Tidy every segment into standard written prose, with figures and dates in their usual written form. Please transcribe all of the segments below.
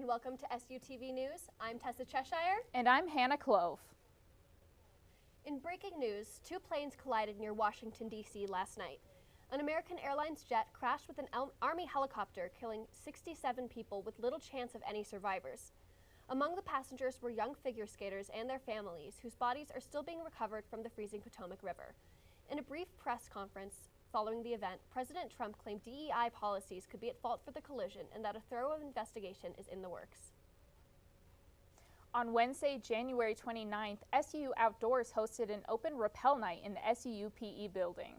welcome to SUTV News. I'm Tessa Cheshire. And I'm Hannah Clove. In breaking news, two planes collided near Washington, D.C. last night. An American Airlines jet crashed with an Army helicopter, killing 67 people with little chance of any survivors. Among the passengers were young figure skaters and their families, whose bodies are still being recovered from the freezing Potomac River. In a brief press conference following the event, President Trump claimed DEI policies could be at fault for the collision and that a thorough investigation is in the works. On Wednesday, January 29th, SUU Outdoors hosted an open rappel night in the SUU PE building.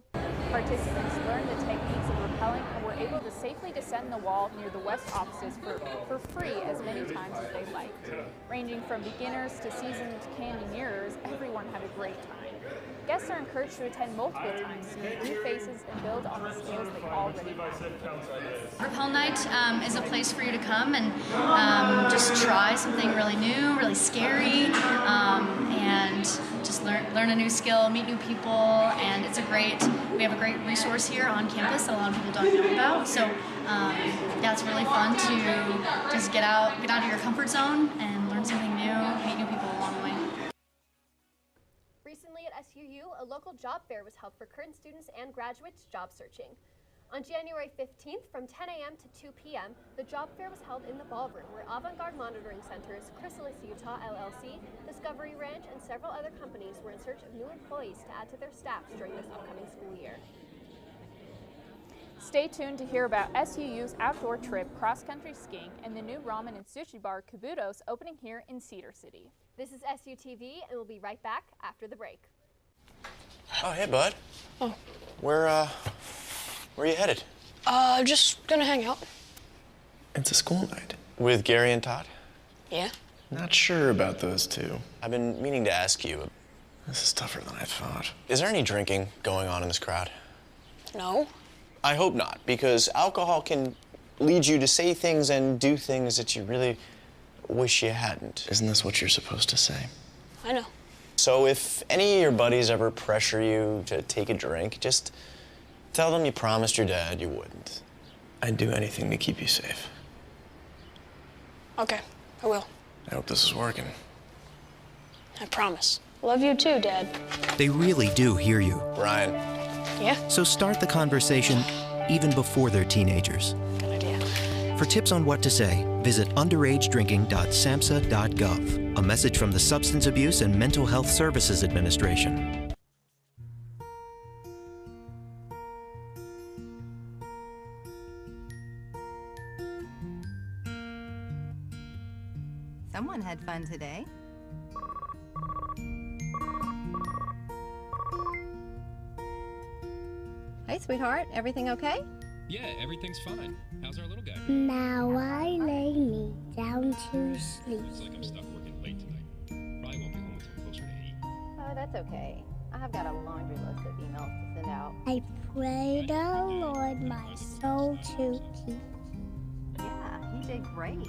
Participants learned the techniques of rappelling and were able to safely descend the wall near the west offices for free as many times as they liked. Ranging from beginners to seasoned canyoneers, everyone had a great time. Guests are encouraged to attend multiple times to meet new faces and build on the skills they already have. Rappel Night is a place for you to come and just try something really new, really scary, and just learn a new skill, meet new people, and we have a great resource here on campus that a lot of people don't know about. So yeah, it's really fun to just get out of your comfort zone and learn something new, meet new people along the way. Recently at SUU, a local job fair was held for current students and graduates job searching. On January 15th, from 10 a.m. to 2 p.m., the job fair was held in the ballroom where Avant-Garde Monitoring Centers, Chrysalis Utah LLC, Discovery Ranch, and several other companies were in search of new employees to add to their staffs during this upcoming school year. Stay tuned to hear about SUU's outdoor trip, cross-country skiing, and the new ramen and sushi bar Kabutos opening here in Cedar City. This is SUTV, and we'll be right back after the break. Oh, hey, bud. Oh. Where are you headed? Just gonna hang out. It's a school night. With Gary and Todd? Yeah? Not sure about those two. I've been meaning to ask you. This is tougher than I thought. Is there any drinking going on in this crowd? No. I hope not, because alcohol can lead you to say things and do things that you really wish you hadn't. Isn't this what you're supposed to say? I know. So if any of your buddies ever pressure you to take a drink, just tell them you promised your dad you wouldn't. I'd do anything to keep you safe. Okay, I will. I hope this is working. I promise. Love you too, Dad. They really do hear you. Ryan. Yeah? So start the conversation even before they're teenagers. Good idea. For tips on what to say, visit underagedrinking.samhsa.gov. A message from the Substance Abuse and Mental Health Services Administration. Someone had fun today. Hey, sweetheart, everything okay? Yeah, everything's fine. How's our little guy? Now I lay me down to sleep. Looks like I'm stuck working late tonight. Probably won't be home until closer to 8. Oh, that's okay. I have got a laundry list of emails to send out. I pray the Lord my soul to keep. Yeah, he did great.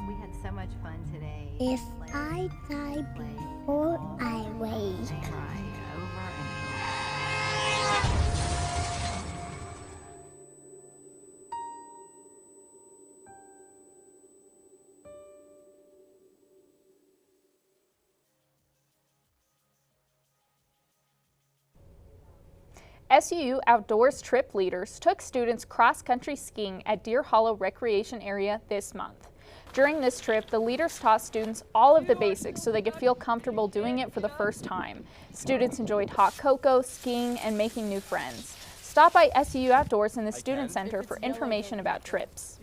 We had so much fun today. If I die before I wake. Try over and SUU Outdoors trip leaders took students cross-country skiing at Deer Hollow Recreation Area this month. During this trip, the leaders taught students all of the basics so they could feel comfortable doing it for the first time. Students enjoyed hot cocoa, skiing, and making new friends. Stop by SUU Outdoors in the Student Center for information about trips.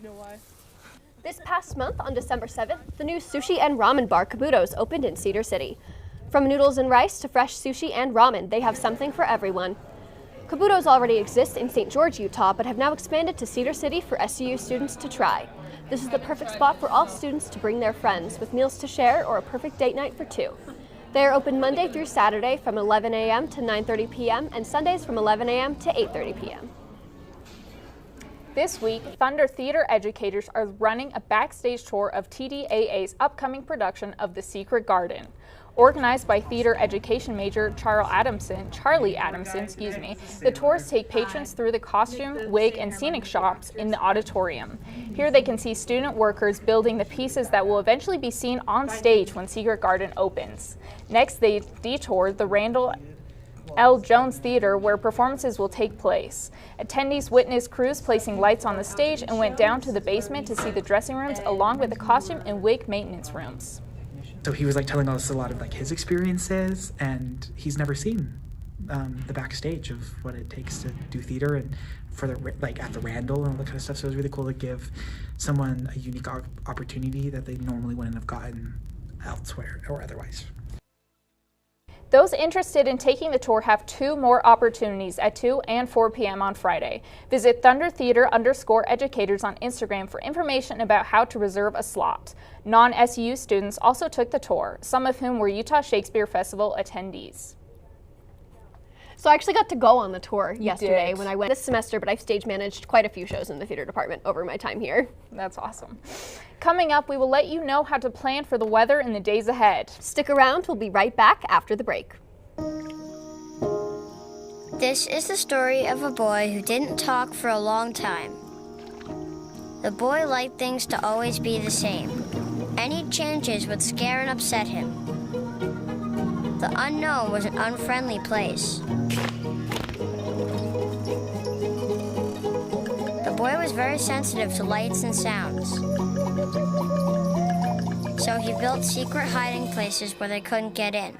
This past month, on December 7th, the new sushi and ramen bar Kabutos opened in Cedar City. From noodles and rice to fresh sushi and ramen, they have something for everyone. Kabutos already exists in St. George, Utah, but have now expanded to Cedar City for SUU students to try. This is the perfect spot for all students to bring their friends, with meals to share or a perfect date night for two. They are open Monday through Saturday from 11 a.m. to 9:30 p.m. and Sundays from 11 a.m. to 8:30 p.m. This week, Thunder Theater educators are running a backstage tour of TDAA's upcoming production of The Secret Garden. Organized by theater education major Charlie Adamson, the tours take patrons through the costume, wig, and scenic shops in the auditorium. Here they can see student workers building the pieces that will eventually be seen on stage when Secret Garden opens. Next, they detour the Randall L. Jones Theater, where performances will take place. Attendees witnessed crews placing lights on the stage and went down to the basement to see the dressing rooms along with the costume and wig maintenance rooms. So he was telling us a lot of his experiences, and he's never seen the backstage of what it takes to do theater and for the at the Randall and all that kind of stuff. So it was really cool to give someone a unique opportunity that they normally wouldn't have gotten elsewhere or otherwise. Those interested in taking the tour have 2 more opportunities at 2 and 4 p.m. on Friday. Visit @ThunderTheater_educators on Instagram for information about how to reserve a slot. Non-SU students also took the tour, some of whom were Utah Shakespeare Festival attendees. So I actually got to go on the tour yesterday when I went this semester, but I've stage managed quite a few shows in the theater department over my time here. That's awesome. Coming up, we will let you know how to plan for the weather in the days ahead. Stick around, we'll be right back after the break. This is the story of a boy who didn't talk for a long time. The boy liked things to always be the same. Any changes would scare and upset him. The unknown was an unfriendly place. The boy was very sensitive to lights and sounds. So he built secret hiding places where they couldn't get in.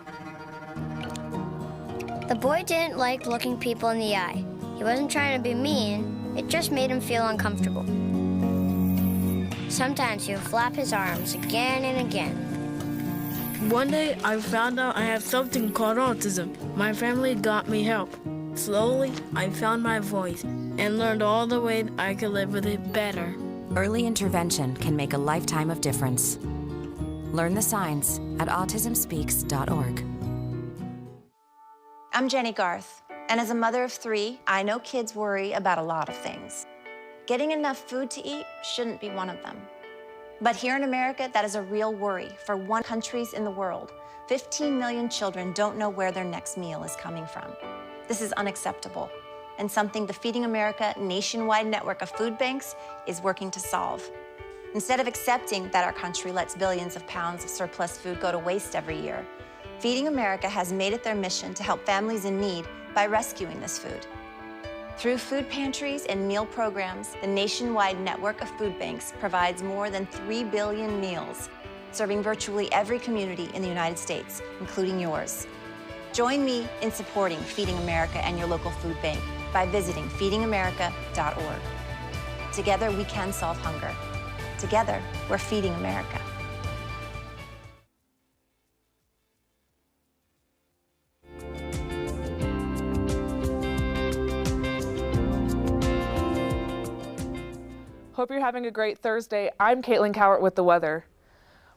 The boy didn't like looking people in the eye. He wasn't trying to be mean, it just made him feel uncomfortable. Sometimes he would flap his arms again and again. One day, I found out I have something called autism. My family got me help. Slowly, I found my voice and learned all the ways I could live with it better. Early intervention can make a lifetime of difference. Learn the signs at autismspeaks.org. I'm Jenny Garth, and as a mother of 3, I know kids worry about a lot of things. Getting enough food to eat shouldn't be one of them. But here in America, that is a real worry. For 1 countries in the world, 15 million children don't know where their next meal is coming from. This is unacceptable, and something the Feeding America nationwide network of food banks is working to solve. Instead of accepting that our country lets billions of pounds of surplus food go to waste every year, Feeding America has made it their mission to help families in need by rescuing this food. Through food pantries and meal programs, the nationwide network of food banks provides more than 3 billion meals, serving virtually every community in the United States, including yours. Join me in supporting Feeding America and your local food bank by visiting feedingamerica.org. Together, we can solve hunger. Together, we're Feeding America. Hope you're having a great Thursday. I'm Caitlin Cowart with the weather.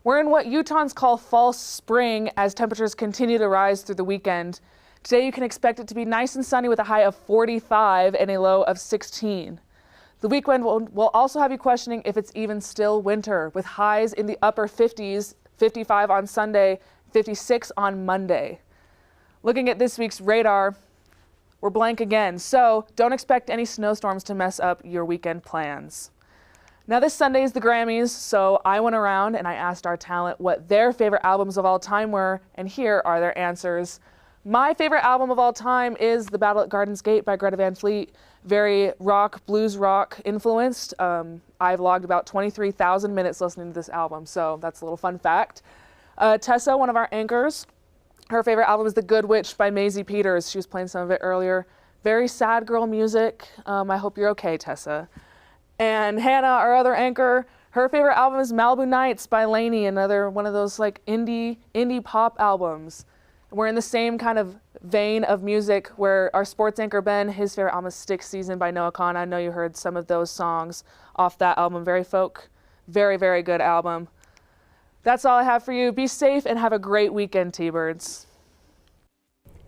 We're in what Utahns call false spring as temperatures continue to rise through the weekend. Today you can expect it to be nice and sunny with a high of 45 and a low of 16. The weekend will also have you questioning if it's even still winter, with highs in the upper 50s, 55 on Sunday, 56 on Monday. Looking at this week's radar, we're blank again, so don't expect any snowstorms to mess up your weekend plans. Now this Sunday is the Grammys, so I went around and I asked our talent what their favorite albums of all time were, and here are their answers. My favorite album of all time is The Battle at Garden's Gate by Greta Van Fleet. Very rock, blues rock influenced. I've logged about 23,000 minutes listening to this album, so that's a little fun fact. Tessa, one of our anchors, her favorite album is The Good Witch by Maisie Peters. She was playing some of it earlier. Very sad girl music. I hope you're okay, Tessa. And Hannah, our other anchor, her favorite album is Malibu Nights by Lainey, another one of those indie pop albums. We're in the same kind of vein of music where our sports anchor Ben, his favorite album is Stick Season by Noah Kahan. I know you heard some of those songs off that album. Very folk, very, very good album. That's all I have for you. Be safe and have a great weekend, T-Birds.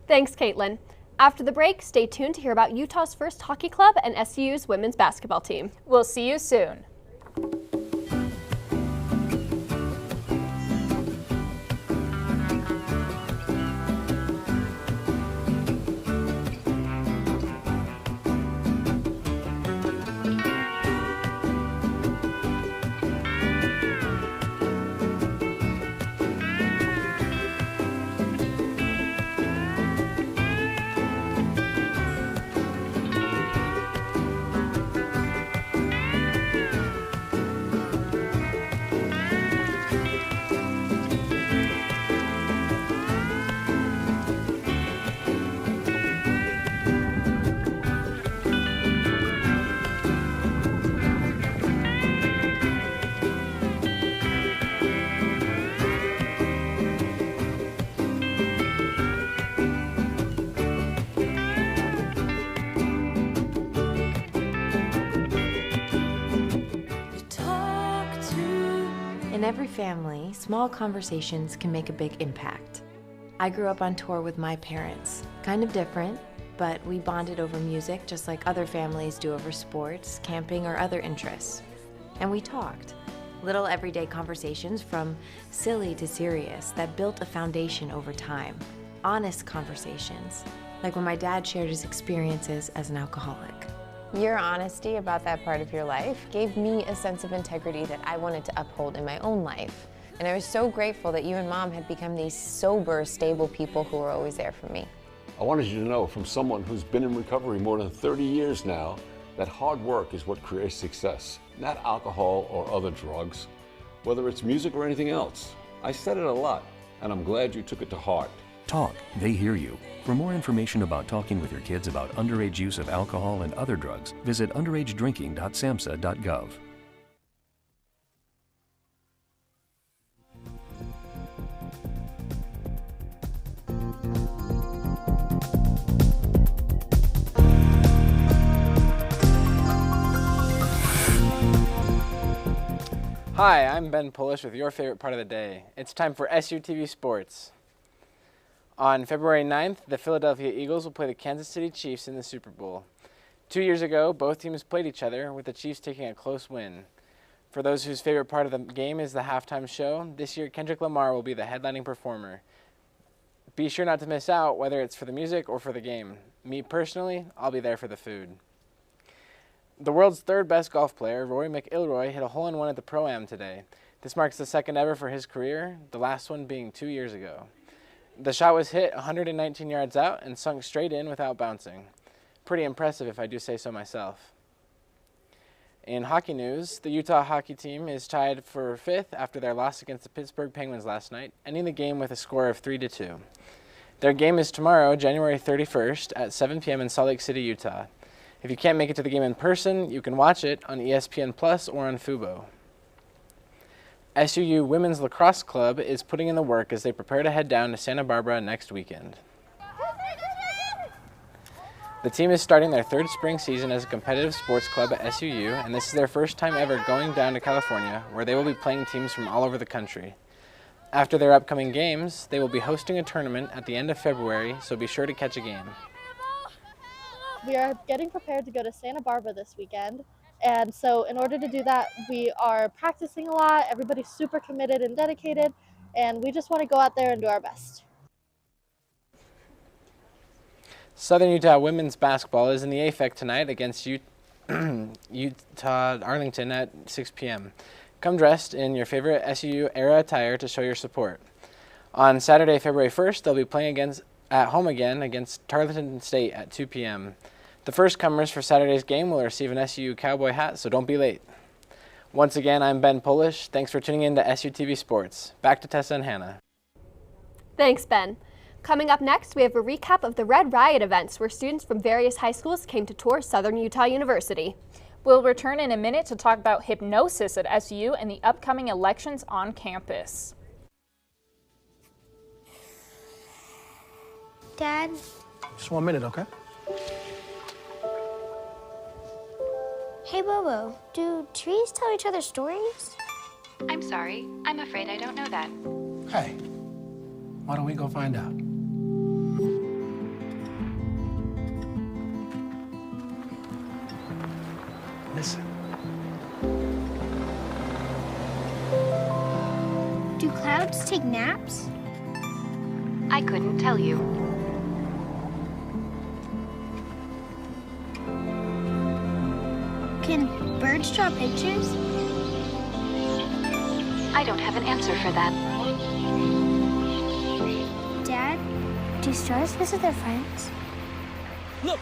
Thanks, Caitlin. After the break, stay tuned to hear about Utah's first hockey club and SU's women's basketball team. We'll see you soon. In every family, small conversations can make a big impact. I grew up on tour with my parents. Kind of different, but we bonded over music just like other families do over sports, camping, or other interests. And we talked. Little everyday conversations from silly to serious that built a foundation over time. Honest conversations, like when my dad shared his experiences as an alcoholic. Your honesty about that part of your life gave me a sense of integrity that I wanted to uphold in my own life. And I was so grateful that you and Mom had become these sober, stable people who were always there for me. I wanted you to know from someone who's been in recovery more than 30 years now that hard work is what creates success, not alcohol or other drugs, whether it's music or anything else. I said it a lot, and I'm glad you took it to heart. Talk, they hear you. For more information about talking with your kids about underage use of alcohol and other drugs, visit underagedrinking.samhsa.gov. Hi, I'm Ben Polish with your favorite part of the day. It's time for SUTV Sports. On February 9th, the Philadelphia Eagles will play the Kansas City Chiefs in the Super Bowl. 2 years ago, both teams played each other, with the Chiefs taking a close win. For those whose favorite part of the game is the halftime show, this year Kendrick Lamar will be the headlining performer. Be sure not to miss out, whether it's for the music or for the game. Me personally, I'll be there for the food. The world's third best golf player, Rory McIlroy, hit a hole-in-one at the Pro-Am today. This marks the second ever for his career, the last one being 2 years ago. The shot was hit 119 yards out and sunk straight in without bouncing. Pretty impressive if I do say so myself. In hockey news, the Utah hockey team is tied for 5th after their loss against the Pittsburgh Penguins last night, ending the game with a score of 3-2. Their game is tomorrow, January 31st at 7 p.m. in Salt Lake City, Utah. If you can't make it to the game in person, you can watch it on ESPN Plus or on Fubo. SUU Women's Lacrosse Club is putting in the work as they prepare to head down to Santa Barbara next weekend. The team is starting their third spring season as a competitive sports club at SUU, and this is their first time ever going down to California, where they will be playing teams from all over the country. After their upcoming games, they will be hosting a tournament at the end of February, so be sure to catch a game. We are getting prepared to go to Santa Barbara this weekend. And so in order to do that, we are practicing a lot. Everybody's super committed and dedicated, and we just want to go out there and do our best. Southern Utah women's basketball is in the AFEC tonight against Utah Arlington at 6 p.m. Come dressed in your favorite SUU era attire to show your support. On Saturday, February 1st, they'll be playing at home again against Tarleton State at 2 p.m. The first comers for Saturday's game will receive an SUU cowboy hat, so don't be late. Once again, I'm Ben Polish. Thanks for tuning in to SUTV Sports. Back to Tessa and Hannah. Thanks, Ben. Coming up next, we have a recap of the Red Riot events where students from various high schools came to tour Southern Utah University. We'll return in a minute to talk about hypnosis at SU and the upcoming elections on campus. Dad? Just 1 minute, okay? Hey, Bobo, do trees tell each other stories? I'm sorry. I'm afraid I don't know that. Hey, why don't we go find out? Listen. Do clouds take naps? I couldn't tell you. Can birds draw pictures? I don't have an answer for that. Dad, do stars visit their friends? Look!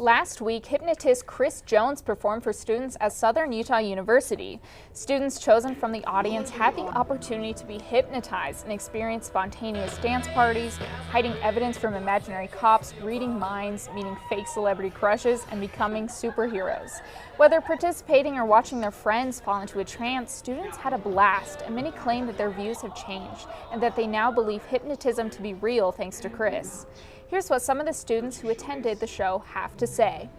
Last week, hypnotist Chris Jones performed for students at Southern Utah University. Students chosen from the audience had the opportunity to be hypnotized and experience spontaneous dance parties, hiding evidence from imaginary cops, reading minds, meeting fake celebrity crushes, and becoming superheroes. Whether participating or watching their friends fall into a trance, students had a blast, and many claim that their views have changed and that they now believe hypnotism to be real thanks to Chris. Here's what some of the students who attended the show have to say.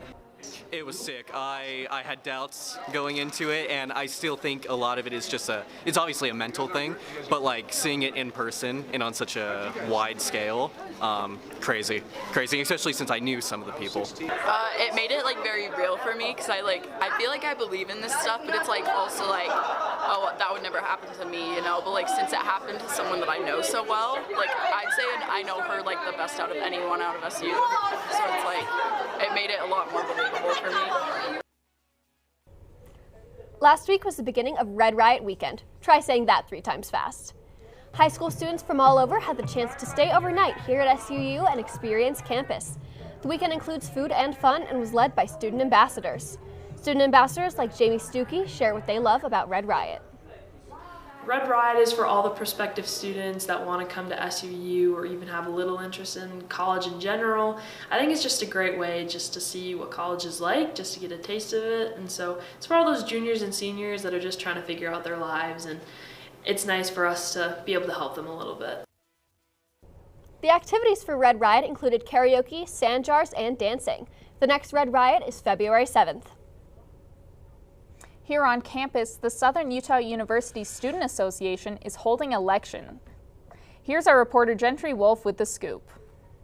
It was sick. I had doubts going into it, and I still think a lot of it is just it's obviously a mental thing, but like seeing it in person and on such a wide scale, crazy, especially since I knew some of the people. It made it like very real for me, because I feel like I believe in this stuff, but it's like also like, oh, that would never happen to me, you know, but like since it happened to someone that I know so well, like I'd say I know her like the best out of anyone out of SU, so it's like, it made it a lot more believable for me. Last week was the beginning of Red Riot Weekend. Try saying that 3 times fast. High school students from all over had the chance to stay overnight here at SUU and experience campus. The weekend includes food and fun and was led by student ambassadors. Student ambassadors like Jamie Stuckey share what they love about Red Riot. Red Riot is for all the prospective students that want to come to SUU or even have a little interest in college in general. I think it's just a great way just to see what college is like, just to get a taste of it. And so it's for all those juniors and seniors that are just trying to figure out their lives, and it's nice for us to be able to help them a little bit. The activities for Red Riot included karaoke, sand jars, and dancing. The next Red Riot is February 7th. Here on campus, the Southern Utah University Student Association is holding election. Here's our reporter Gentry Wolf with the scoop.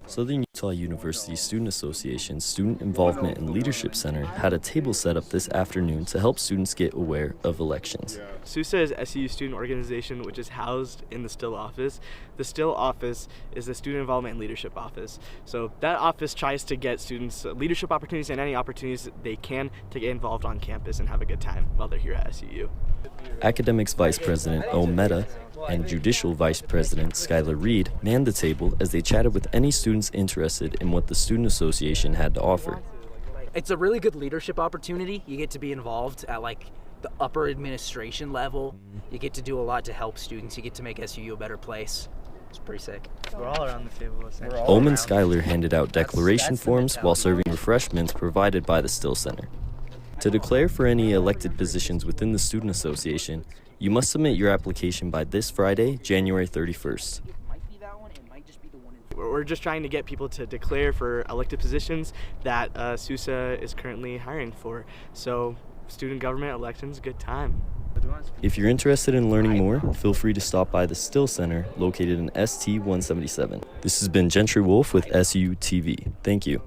Southern Utah University Student Association's Student Involvement and Leadership Center had a table set up this afternoon to help students get aware of elections. SUSA is SUU student organization, which is housed in the Still office. The Still office is the Student Involvement and Leadership office. So that office tries to get students leadership opportunities and any opportunities they can to get involved on campus and have a good time while they're here at SUU. Academics Vice President O. Mehta and Judicial Vice President Skylar Reed manned the table as they chatted with any students interested in what the Student Association had to offer. It's a really good leadership opportunity. You get to be involved at like the upper administration level. You get to do a lot to help students. You get to make SUU a better place. It's pretty sick. We're all around the table. Ohm and Skylar handed out declaration forms while serving refreshments provided by the Still Center. To declare for any elected positions within the Student Association, you must submit your application by this Friday, January 31st. We're just trying to get people to declare for elected positions that SUSA is currently hiring for. So student government elections, good time. If you're interested in learning more, feel free to stop by the Still Center located in ST 177. This has been Gentry Wolf with SUTV. Thank you.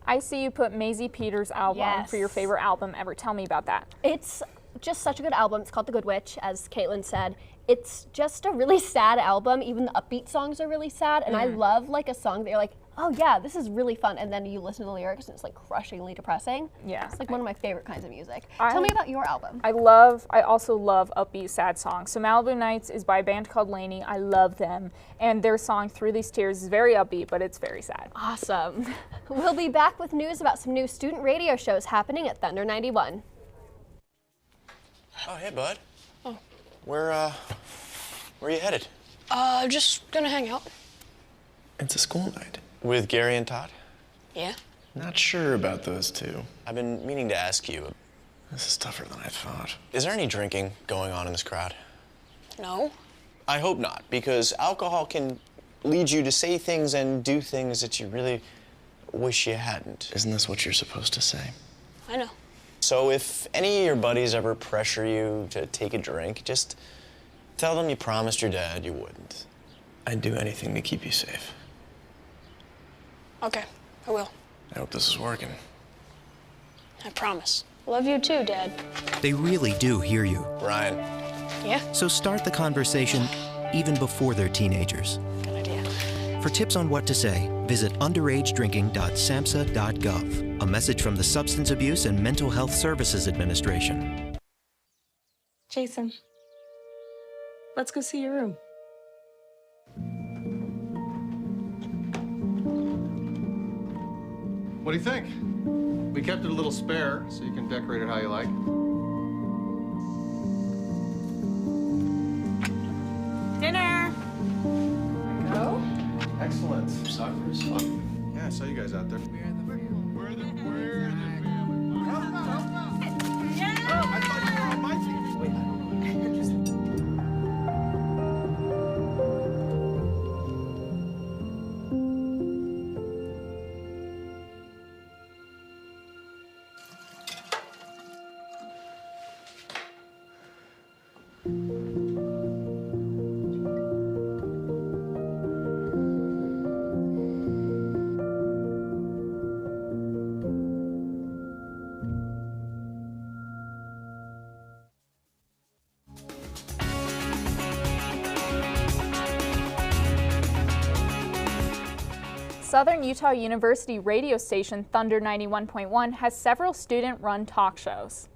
I see you put Maisie Peters' album for your favorite album ever. Tell me about that. It's just such a good album. It's called The Good Witch, as Caitlin said. It's just a really sad album. Even the upbeat songs are really sad. And I love like a song that you're like, oh yeah, this is really fun. And then you listen to the lyrics and it's like crushingly depressing. Yeah. It's like one of my favorite kinds of music. Tell me about your album. I also love upbeat sad songs. So Malibu Nights is by a band called Laney. I love them. And their song Through These Tears is very upbeat, but it's very sad. Awesome. We'll be back with news about some new student radio shows happening at Thunder 91. Oh, hey, bud. Oh. Where are you headed? Just gonna hang out. It's a school night. With Gary and Todd? Yeah. Not sure about those two. I've been meaning to ask you. This is tougher than I thought. Is there any drinking going on in this crowd? No. I hope not, because alcohol can lead you to say things and do things that you really wish you hadn't. Isn't this what you're supposed to say? I know. So if any of your buddies ever pressure you to take a drink, just tell them you promised your dad you wouldn't. I'd do anything to keep you safe. Okay, I will. I hope this is working. I promise. Love you too, Dad. They really do hear you. Ryan. Yeah? So start the conversation even before they're teenagers. Good idea. For tips on what to say, visit underagedrinking.samhsa.gov. A message from the Substance Abuse and Mental Health Services Administration. Jason, let's go see your room. What do you think? We kept it a little spare, so you can decorate it how you like. Dinner! Go. Excellent. Soccer is fun. Yeah, I saw you guys out there. We're the family. Yeah! Oh, I thought you were on my team. Wait. Southern Utah University radio station Thunder 91.1 has several student-run talk shows.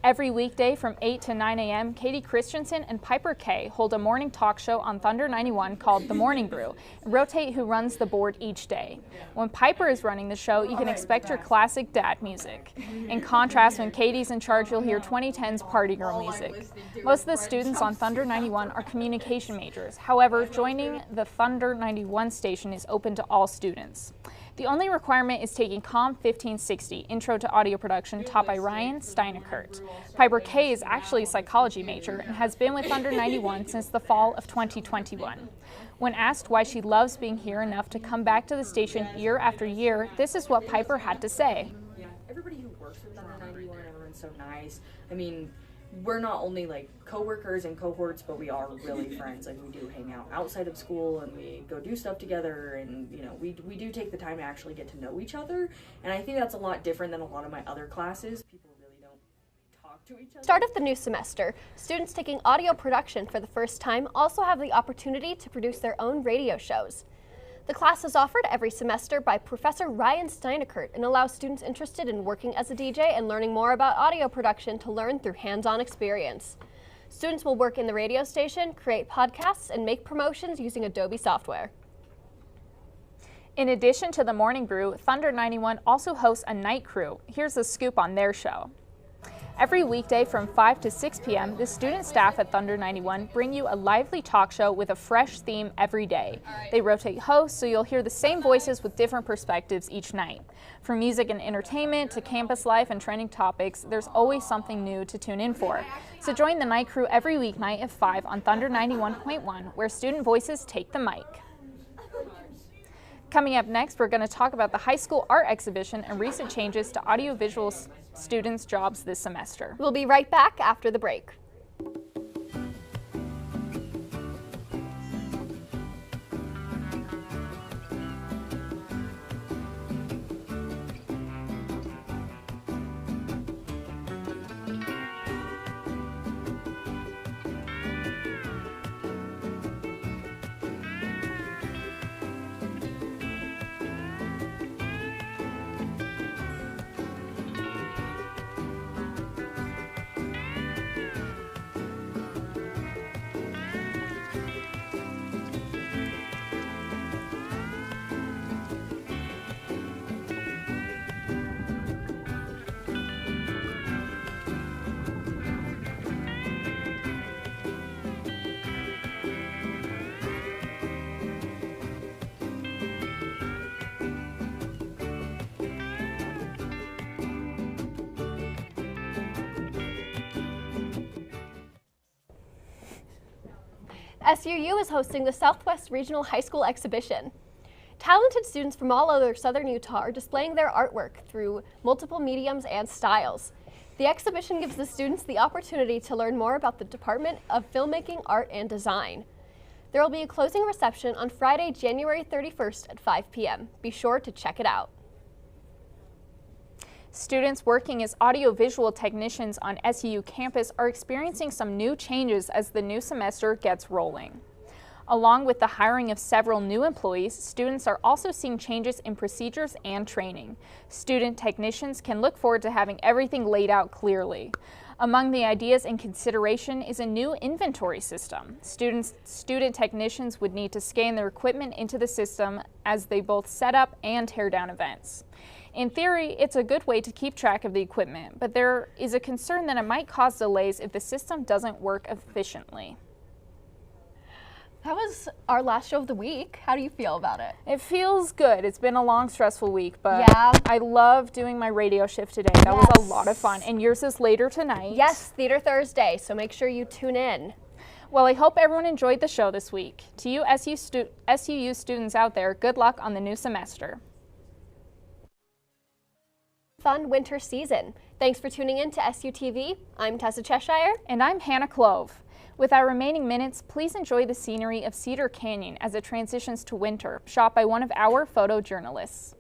Every weekday from 8 to 9 a.m., Katie Christensen and Piper Kay hold a morning talk show on Thunder 91 called The Morning Brew and rotate who runs the board each day. When Piper is running the show, you can expect your classic dad music. In contrast, when Katie's in charge, you'll hear 2010s party girl music. Most of the students on Thunder 91 are communication majors. However, joining the Thunder 91 station is open to all students. The only requirement is taking COM 1560, Intro to Audio Production, taught by Ryan Steinekert. Piper Kay is actually a psychology major and has been with Thunder 91 since the fall of 2021. When asked why she loves being here enough to come back to the station year after year, this is what Piper had to say. Yeah, everybody who works with Thunder 91, everyone's so nice. I mean, we're not only like co-workers and cohorts, but we are really friends. Like, we do hang out outside of school and we go do stuff together, and you know, we do take the time to actually get to know each other, and I think that's a lot different than a lot of my other classes. People really don't talk to each other. Start of the new semester, students taking audio production for the first time also have the opportunity to produce their own radio shows. The class is offered every semester by Professor Ryan Steinekert and allows students interested in working as a DJ and learning more about audio production to learn through hands-on experience. Students will work in the radio station, create podcasts, and make promotions using Adobe software. In addition to the Morning Brew, Thunder 91 also hosts a night crew. Here's the scoop on their show. Every weekday from 5 to 6 p.m., the student staff at Thunder 91 bring you a lively talk show with a fresh theme every day. They rotate hosts, so you'll hear the same voices with different perspectives each night. From music and entertainment to campus life and trending topics, there's always something new to tune in for. So join the night crew every weeknight at 5 on Thunder 91.1, where student voices take the mic. Coming up next, we're going to talk about the high school art exhibition and recent changes to audiovisual students' jobs this semester. We'll be right back after the break. SUU is hosting the Southwest Regional High School Exhibition. Talented students from all over Southern Utah are displaying their artwork through multiple mediums and styles. The exhibition gives the students the opportunity to learn more about the Department of Filmmaking, Art, and Design. There will be a closing reception on Friday, January 31st at 5 p.m. Be sure to check it out. Students working as audiovisual technicians on SUU campus are experiencing some new changes as the new semester gets rolling. Along with the hiring of several new employees, students are also seeing changes in procedures and training. Student technicians can look forward to having everything laid out clearly. Among the ideas in consideration is a new inventory system. Student technicians would need to scan their equipment into the system as they both set up and tear down events. In theory, it's a good way to keep track of the equipment, but there is a concern that it might cause delays if the system doesn't work efficiently. That was our last show of the week. How do you feel about it? It feels good. It's been a long, stressful week, but yeah. I love doing my radio shift today. That was a lot of fun. And yours is later tonight. Yes, Theater Thursday, so make sure you tune in. Well, I hope everyone enjoyed the show this week. To you SUU students out there, good luck on the new semester. Fun winter season. Thanks for tuning in to SUTV. I'm Tessa Cheshire. And I'm Hannah Clove. With our remaining minutes, please enjoy the scenery of Cedar Canyon as it transitions to winter, shot by one of our photojournalists.